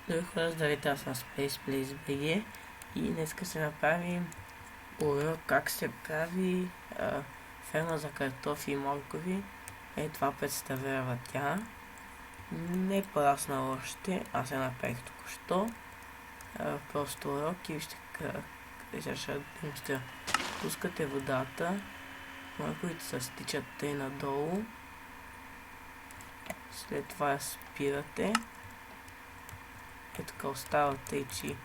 Здравей хора, здравейте, аз съм SpacePlaceBG и днес ще направим урок как се прави ферма за картофи и моркови. Това представлява тя. Не е порасна още, аз я направих току-що. Просто урок и ще демонстрирам. Пускате водата, морковите се стичат тъй надолу. След това я спирате. Така остава тъй, че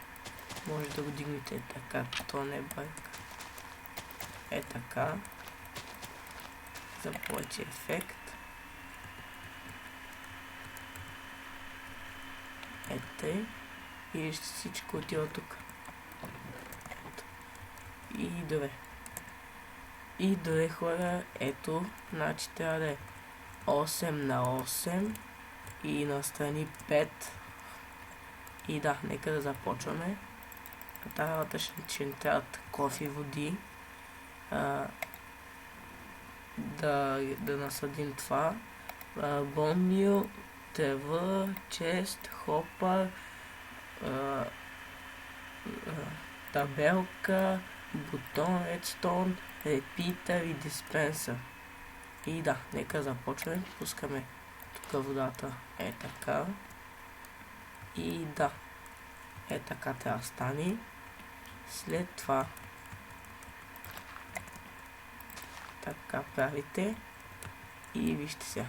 може да го дигнете така, то не бърка. Така. За повече ефект. Тъй. И вижте, всичко отива тук. И добре. И добре хора, ето, значи трябва да е 8 на 8 и настрани 5. И да, нека да започваме. Тази работа ще ни трябват кофи, води. Да насадим това. Бонмил, трева, чест, хопър, табелка, бутон, редстоун, репитър и диспенсър. И да, нека започваме. Пускаме тук водата. Така. И да, така трябва да стане. След това така правите и вижте сега.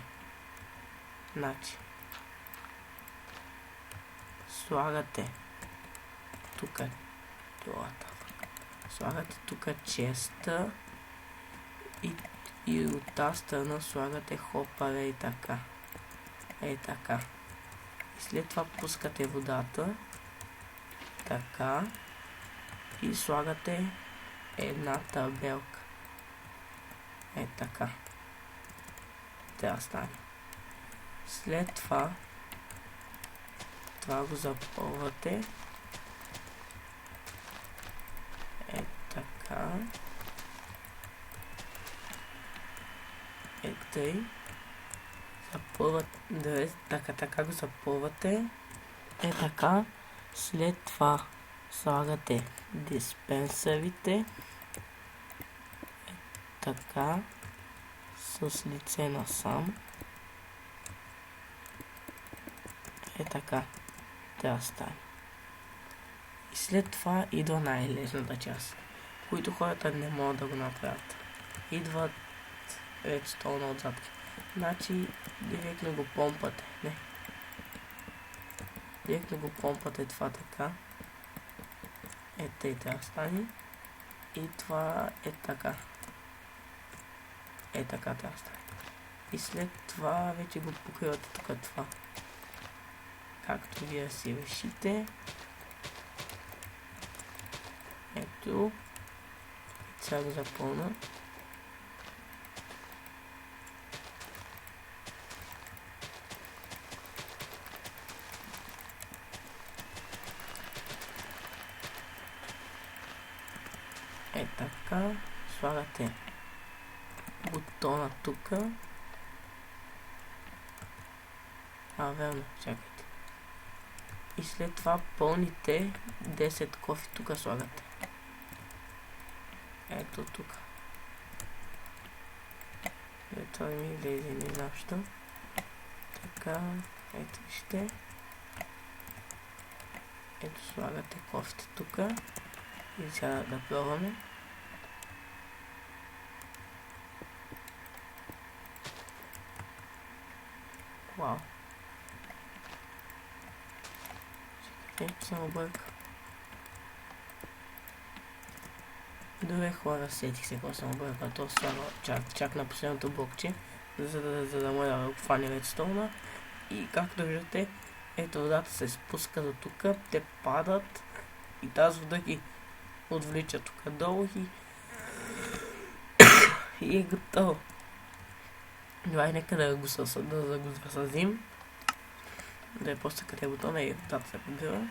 Значи слагате тук честа и от тази страна слагате хопъра и така. Така. И след това пускате водата. Така. И слагате една табелка. Така. Трябва да стане. След това го запълвате. Така. Тъй. Запълвате. Така го запълвате. Така. След това слагате диспенсърите. Така. С лице насам. Така. Трябва да стане. И след това идва най-лесната част, които хората не могат да го направят. Идват редстоуна отзад. Значи директно го помпате. Директно го помпате това така. Тъй трябва да стане. И това така. Така трябва да стане. И след това вече го покривате тук това. Както вие си решите. Ето. Сега го запълна. Така. Слагате бутона тук. Верно, чакайте. И след това пълните 10 кофи тук слагате. Ето тук. Това ми излезе не знам що. Така, ето вижте. Ето слагате кофите тук. И сега да пробваме. Вау. Чакайте, съм объркал. Добре хора, сетих се какво съм объркал. То слага чак на последното блокче, за да може да обхване редстоуна. И както виждате, ето водата се спуска до тук, те падат и тази вода ги отвлича тук долу и е готово. Давай нека да го засадим. Да е после къде е бутона и водата се побира.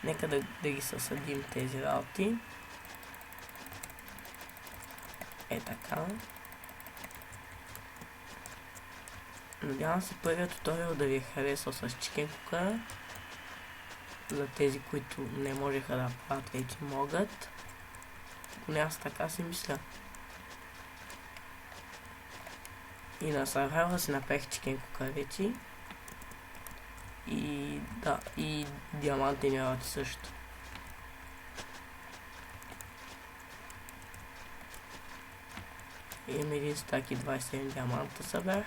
Нека да ги съсадим тези работи. Така. Надявам се първият туториал да ви е харесал с Chicken Cooker. за тези, които не можеха да правят, вече могат. Поне аз така си мисля. И на Survivor си направих чикен кукавици. И да, и диамантени работи също. Имам един стак и 27 диаманта събрах.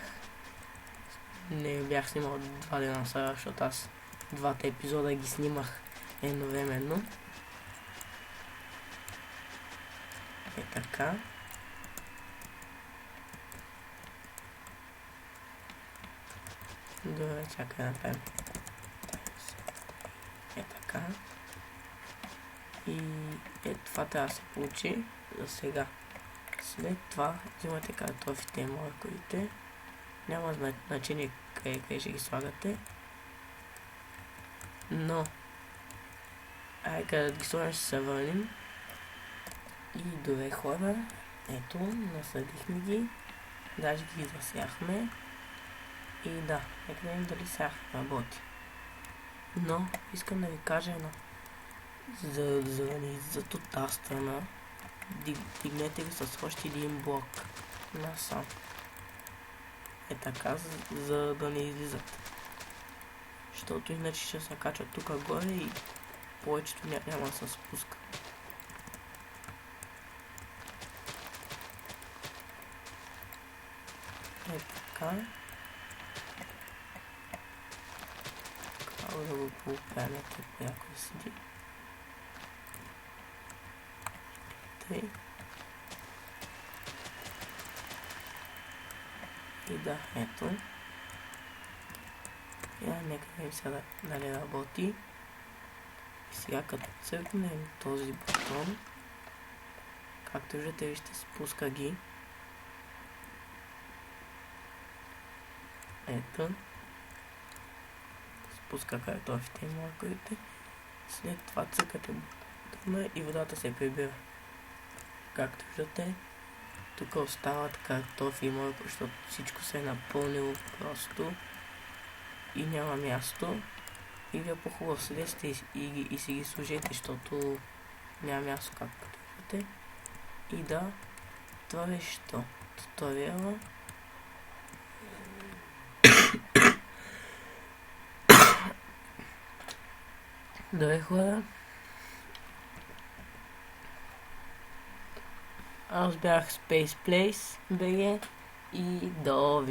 Не бях снимал 2 дена сега, защото аз двата епизода ги снимах едновременно. Е така. Добре, чакай да направим. Е така. И това трябва да се получи за сега. След това взимате картофите и морковите. Няма значение къде ще ги слагате. Но където ги сложим ще се върнем. И добре хора, ето, насъдихме ги. Даже ги засяхме. И да, нека да видим дали сега работи. Но искам да ви кажа едно. За да не излизат от тази страна, дигнете ги с още един блок насам. Е така, за да не излизат. Защото иначе ще се качат тук горе и повечето няма да се спуска. Е така. Да го поправим тук някой седи. Тъй. И да, ето. Нека да видим сега дали работи. И сега като цъкнем този бутон, както виждате, вижте, спуска ги. Ето. Спуска картофите и морковите. След това цъкате бутона и водата се прибира. Както виждате, тук остават картофи и моркови, защото всичко се е напълнило просто и няма място. И вие по-хубаво седете и си ги служете, защото няма място, както виждате. И да, това беше туториала. Добре хора, аз бях Space Place BG и до